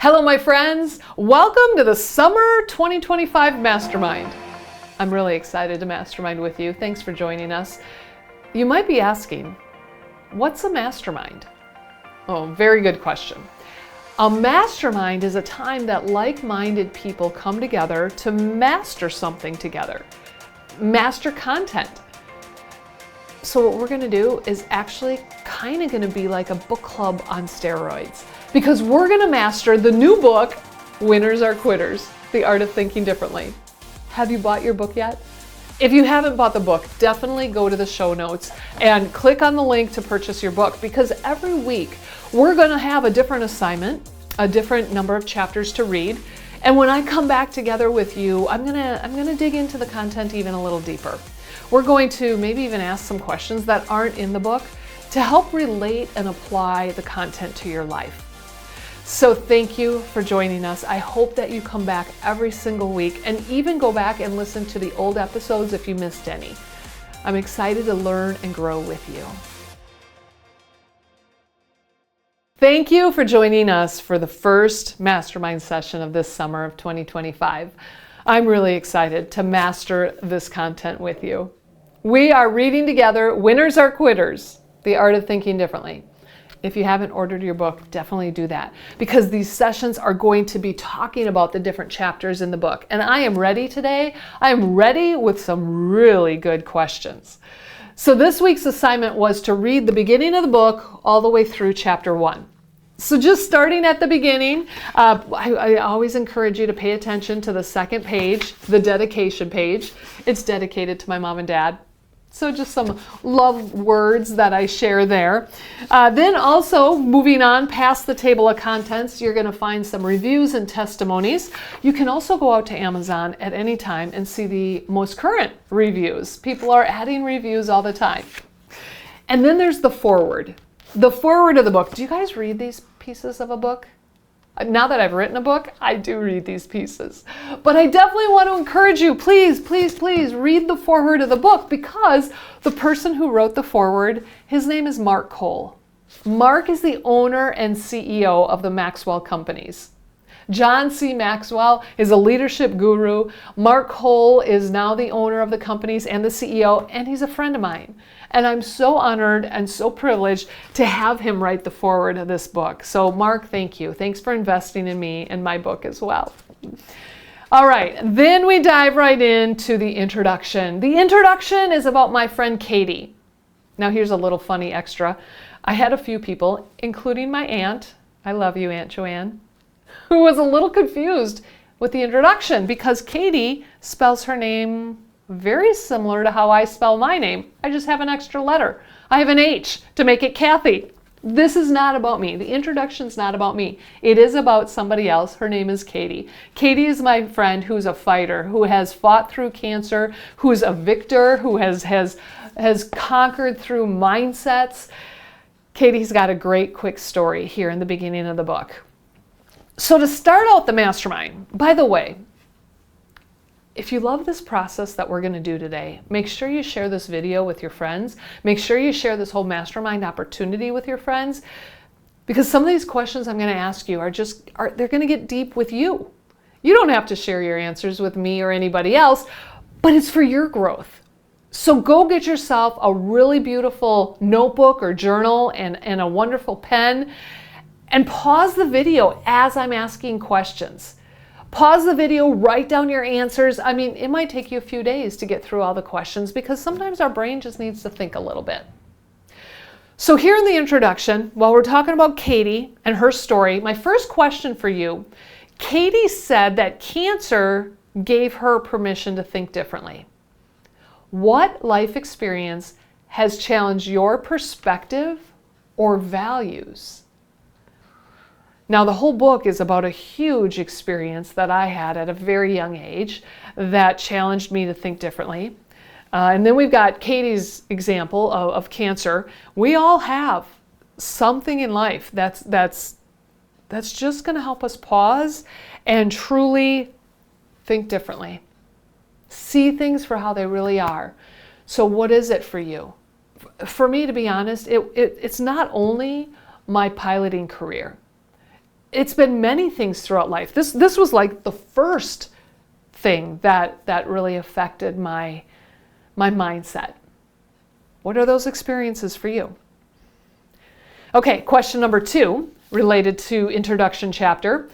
Hello, my friends. Welcome to the Summer 2025 Mastermind. I'm really excited to mastermind with you. Thanks for joining us. You might be asking, what's a mastermind? Oh, very good question. A mastermind is a time that like-minded people come together to master something together, master content. So what we're going to do is actually kind of going to be like a book club on steroids, because we're going to master the new book, Winners Are Quitters, The Art of Thinking Differently. Have you bought your book yet? If you haven't bought the book, definitely go to the show notes and click on the link to purchase your book, because every week we're going to have a different assignment, a different number of chapters to read. And when I come back together with you, I'm going to dig into the content even a little deeper. We're going to maybe even ask some questions that aren't in the book to help relate and apply the content to your life. So thank you for joining us. I hope that you come back every single week and even go back and listen to the old episodes if you missed any. I'm excited to learn and grow with you. Thank you for joining us for the first mastermind session of this summer of 2025. I'm really excited to master this content with you. We are reading together Winners Are Quitters, The Art of Thinking Differently. If you haven't ordered your book, definitely do that, because these sessions are going to be talking about the different chapters in the book. And I am ready today. I am ready with some really good questions. So this week's assignment was to read the beginning of the book all the way through chapter 1. So just starting at the beginning, I always encourage you to pay attention to the second page, the dedication page. It's dedicated to my mom and dad. So just some love words that I share there. Then also moving on past the table of contents, you're going to find some reviews and testimonies. You can also go out to Amazon at any time and see the most current reviews. People are adding reviews all the time. And then there's the foreword. The foreword of the book. Do you guys read these pieces of a book? Now that I've written a book, I do read these pieces. But I definitely want to encourage you, please, please, please read the foreword of the book, because the person who wrote the foreword, his name is Mark Cole. Mark is the owner and CEO of the Maxwell Companies. John C. Maxwell is a leadership guru. Mark Cole is now the owner of the companies and the CEO, and he's a friend of mine. And I'm so honored and so privileged to have him write the foreword of this book. So Mark, thank you. Thanks for investing in me and my book as well. All right, then we dive right into the introduction. The introduction is about my friend Katie. Now here's a little funny extra. I had a few people, including my aunt, I love you, Aunt Joanne, who was a little confused with the introduction, because Katie spells her name very similar to how I spell my name. I just have an extra letter. I have an H to make it Kathy. This is not about me. The introduction's not about me. It is about somebody else. Her name is Katie. Katie is my friend who's a fighter, who has fought through cancer, who's a victor, who has conquered through mindsets. Katie's got a great quick story here in the beginning of the book. So to start out the mastermind, by the way, if you love this process that we're going to do today, make sure you share this video with your friends. Make sure you share this whole mastermind opportunity with your friends, because some of these questions I'm going to ask you they're going to get deep with you. You don't have to share your answers with me or anybody else, but it's for your growth. So go get yourself a really beautiful notebook or journal and a wonderful pen, and pause the video as I'm asking questions. Pause the video, write down your answers. I mean, it might take you a few days to get through all the questions, because sometimes our brain just needs to think a little bit. So here in the introduction, while we're talking about Katie and her story, my first question for you, Katie said that cancer gave her permission to think differently. What life experience has challenged your perspective or values? Now, the whole book is about a huge experience that I had at a very young age that challenged me to think differently. And then we've got Katie's example of cancer. We all have something in life that's just going to help us pause and truly think differently. See things for how they really are. So what is it for you? For me, to be honest, it's not only my piloting career. it's been many things throughout life. This was like the first thing that really affected my mindset. What are those experiences for you? Okay, question number 2, related to introduction chapter.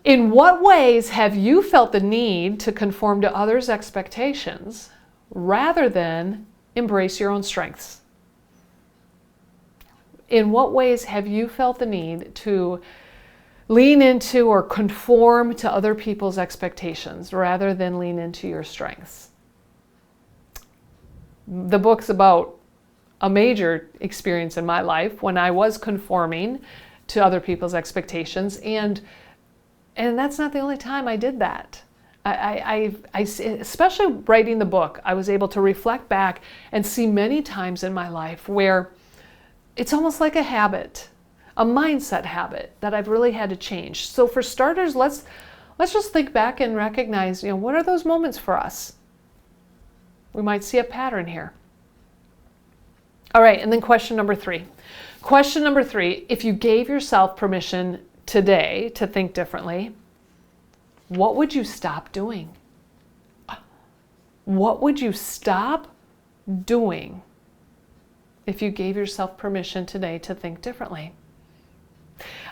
In what ways have you felt the need to conform to others' expectations rather than embrace your own strengths? In what ways have you felt the need to lean into or conform to other people's expectations rather than lean into your strengths? The book's about a major experience in my life when I was conforming to other people's expectations, and that's not the only time I did that. I especially writing the book, I was able to reflect back and see many times in my life where it's almost like a habit, a mindset habit that I've really had to change. So for starters, let's just think back and recognize, what are those moments for us? We might see a pattern here. All right, and then question number 3. Question number 3, if you gave yourself permission today to think differently, what would you stop doing? What would you stop doing if you gave yourself permission today to think differently?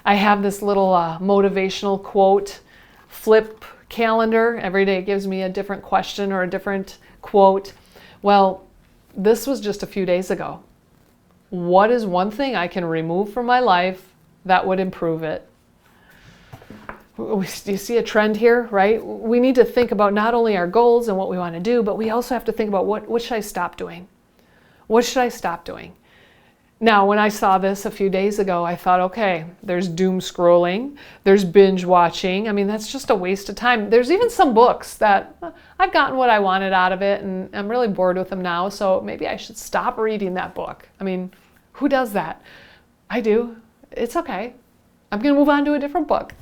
I have this little motivational quote flip calendar. Every day it gives me a different question or a different quote. Well, this was just a few days ago. What is one thing I can remove from my life that would improve it? Do you see a trend here, right? We need to think about not only our goals and what we want to do, but we also have to think about what should I stop doing? What should I stop doing? Now, when I saw this a few days ago, I thought, okay, there's doom scrolling, there's binge watching. I mean, that's just a waste of time. There's even some books that I've gotten what I wanted out of it, and I'm really bored with them now, so maybe I should stop reading that book. I mean, who does that? I do. It's okay. I'm going to move on to a different book.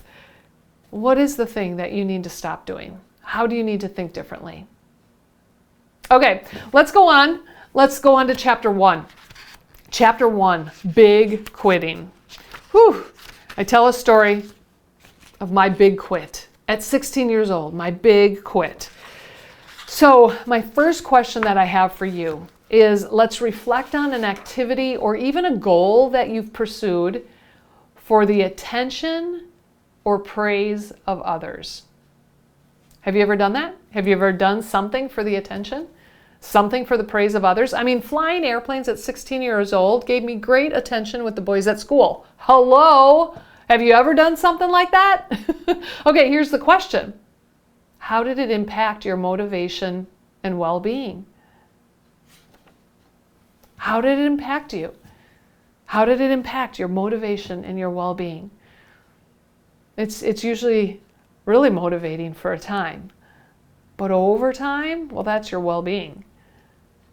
What is the thing that you need to stop doing? How do you need to think differently? Okay, let's go on. Let's go on to chapter 1. Chapter 1, big quitting. Whew. I tell a story of my big quit. At 16 years old, my big quit. So my first question that I have for you is, let's reflect on an activity or even a goal that you've pursued for the attention or praise of others. Have you ever done that? Have you ever done something for the attention? Something for the praise of others? I mean, flying airplanes at 16 years old gave me great attention with the boys at school. Hello? Have you ever done something like that? Okay, here's the question. How did it impact your motivation and well-being? How did it impact you? How did it impact your motivation and your well-being? It's usually really motivating for a time. But over time, well, that's your well-being.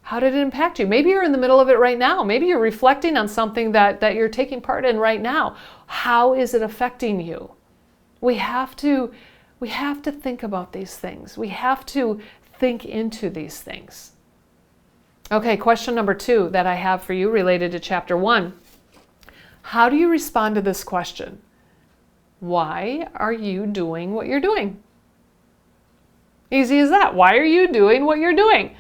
How did it impact you? Maybe you're in the middle of it right now. Maybe you're reflecting on something that you're taking part in right now. How is it affecting you? We have to think about these things. We have to think into these things. Okay, question number 2 that I have for you related to chapter 1. How do you respond to this question? Why are you doing what you're doing? Easy as that. Why are you doing what you're doing?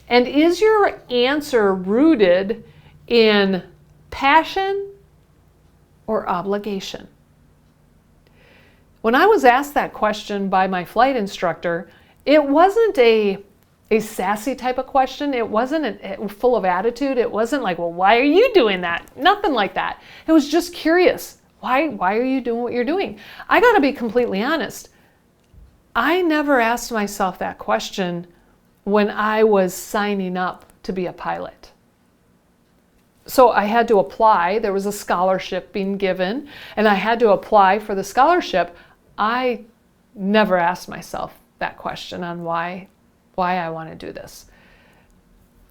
And is your answer rooted in passion or obligation? When I was asked that question by my flight instructor, it wasn't a sassy type of question. It wasn't full of attitude. It wasn't like, well, why are you doing that? Nothing like that. It was just curious. Why are you doing what you're doing? I got to be completely honest. I never asked myself that question when I was signing up to be a pilot. So I had to apply. There was a scholarship being given, and I had to apply for the scholarship. I never asked myself that question on why I want to do this.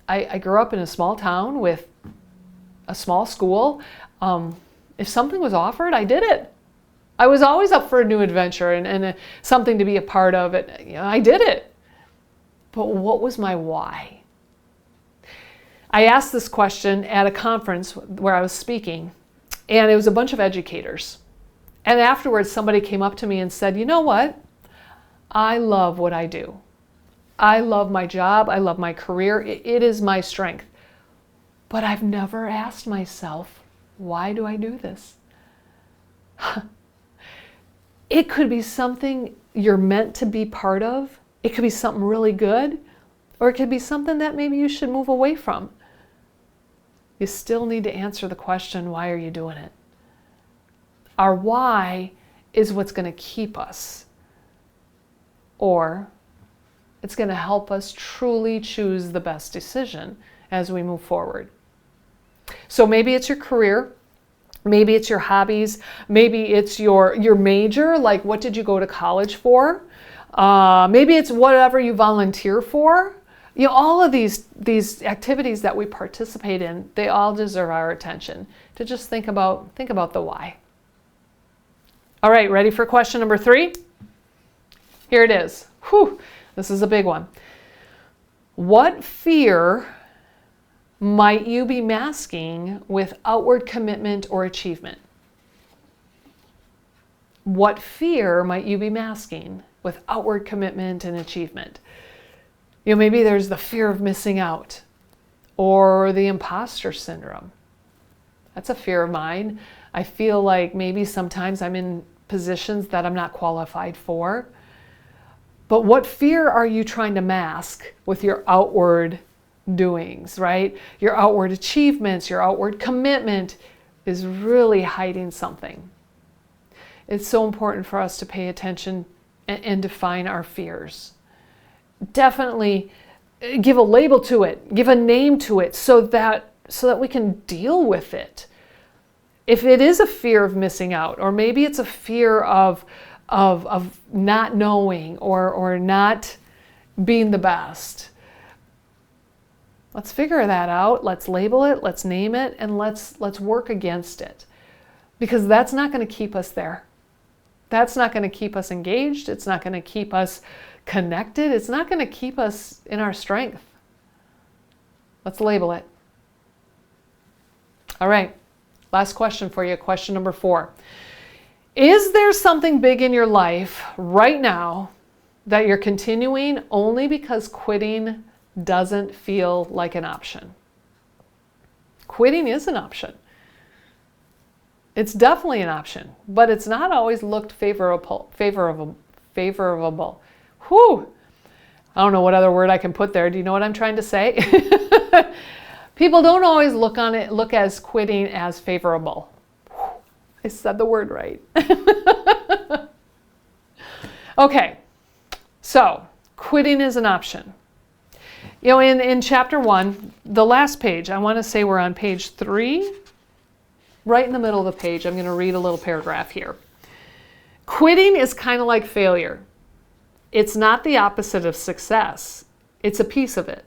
I grew up in a small town with a small school. If something was offered, I did it. I was always up for a new adventure and something to be a part of it. I did it. But what was my why? I asked this question at a conference where I was speaking, and it was a bunch of educators. And afterwards, somebody came up to me and said, you know what? I love what I do. I love my job. I love my career. It is my strength. But I've never asked myself, why do I do this? It could be something you're meant to be part of. It could be something really good, or it could be something that maybe you should move away from. You still need to answer the question, why are you doing it? Our why is what's going to keep us, or it's going to help us truly choose the best decision as we move forward. So maybe it's your career, maybe it's your hobbies, maybe it's your major, like what did you go to college for? Maybe it's whatever you volunteer for. You know, all of these activities that we participate in, they all deserve our attention. To just think about the why. All right, ready for question number 3? Here it is. Whew, this is a big one. What fear might you be masking with outward commitment or achievement? What fear might you be masking with outward commitment and achievement? You know, maybe there's the fear of missing out or the imposter syndrome. That's a fear of mine. I feel like maybe sometimes I'm in positions that I'm not qualified for. But what fear are you trying to mask with your outward doings, right? Your outward achievements, your outward commitment is really hiding something. It's so important for us to pay attention and define our fears. Definitely give a label to it, give a name to it so that we can deal with it. If it is a fear of missing out, or maybe it's a fear of not knowing or not being the best, let's figure that out. Let's label it, let's name it, and let's work against it. Because that's not going to keep us there. That's not going to keep us engaged. It's not going to keep us connected. It's not going to keep us in our strength. Let's label it. All right, last question for you, question number 4. Is there something big in your life right now that you're continuing only because quitting doesn't feel like an option? Quitting is an option. It's definitely an option, but it's not always looked favorable. Whew. I don't know what other word I can put there. Do you know what I'm trying to say? People don't always look as quitting as favorable. Whew. I said the word right. Okay, so quitting is an option. You know, in chapter 1, the last page, I want to say we're on page 3, right in the middle of the page. I'm going to read a little paragraph here. Quitting is kind of like failure. It's not the opposite of success. It's a piece of it.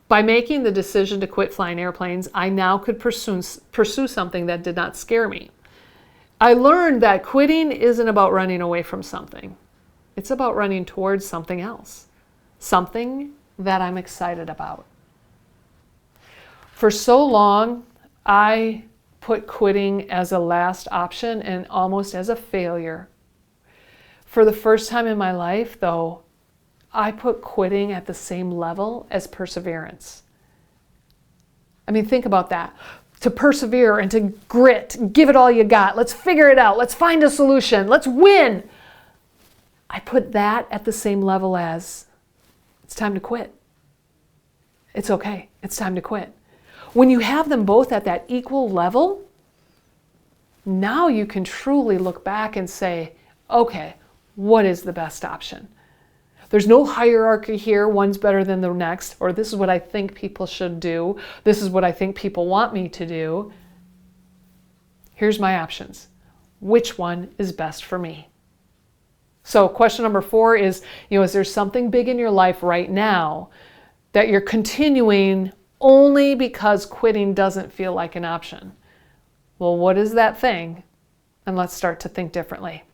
By making the decision to quit flying airplanes, I now could pursue something that did not scare me. I learned that quitting isn't about running away from something. It's about running towards something else. Something that I'm excited about. For so long, I put quitting as a last option and almost as a failure. For the first time in my life, though, I put quitting at the same level as perseverance. I mean, think about that. To persevere and to grit, give it all you got. Let's figure it out. Let's find a solution. Let's win. I put that at the same level as it's time to quit. It's okay. It's time to quit. When you have them both at that equal level, now you can truly look back and say, okay, what is the best option? There's no hierarchy here, one's better than the next, or this is what I think people should do, this is what I think people want me to do. Here's my options. Which one is best for me? So question number 4 is, is there something big in your life right now that you're continuing only because quitting doesn't feel like an option? Well, what is that thing? And let's start to think differently.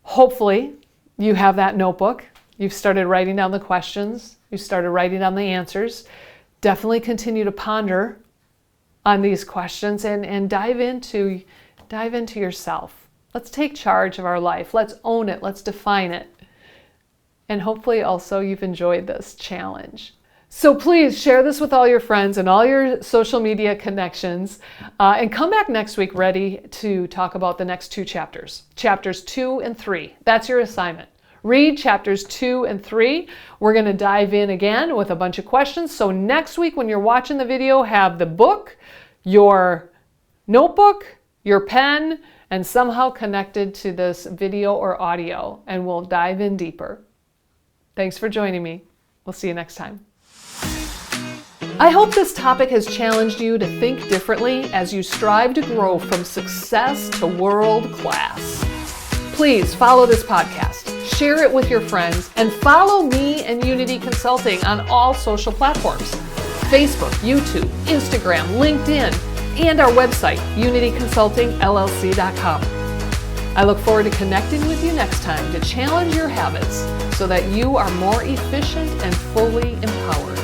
Hopefully, you have that notebook. You've started writing down the questions. You started writing down the answers. Definitely continue to ponder on these questions and dive into yourself. Let's take charge of our life. Let's own it. Let's define it. And hopefully also you've enjoyed this challenge. So please share this with all your friends and all your social media connections, and come back next week ready to talk about the next 2 chapters, chapters 2 and 3. That's your assignment. Read chapters 2 and 3. We're going to dive in again with a bunch of questions. So next week when you're watching the video, have the book, your notebook, your pen, and somehow connected to this video or audio, and we'll dive in deeper. Thanks for joining me. We'll see you next time. I hope this topic has challenged you to think differently as you strive to grow from success to world class. Please follow this podcast, share it with your friends, and follow me and Unity Consulting on all social platforms: Facebook, YouTube, Instagram, LinkedIn, and our website, unityconsultingllc.com. I look forward to connecting with you next time to challenge your habits so that you are more efficient and fully empowered.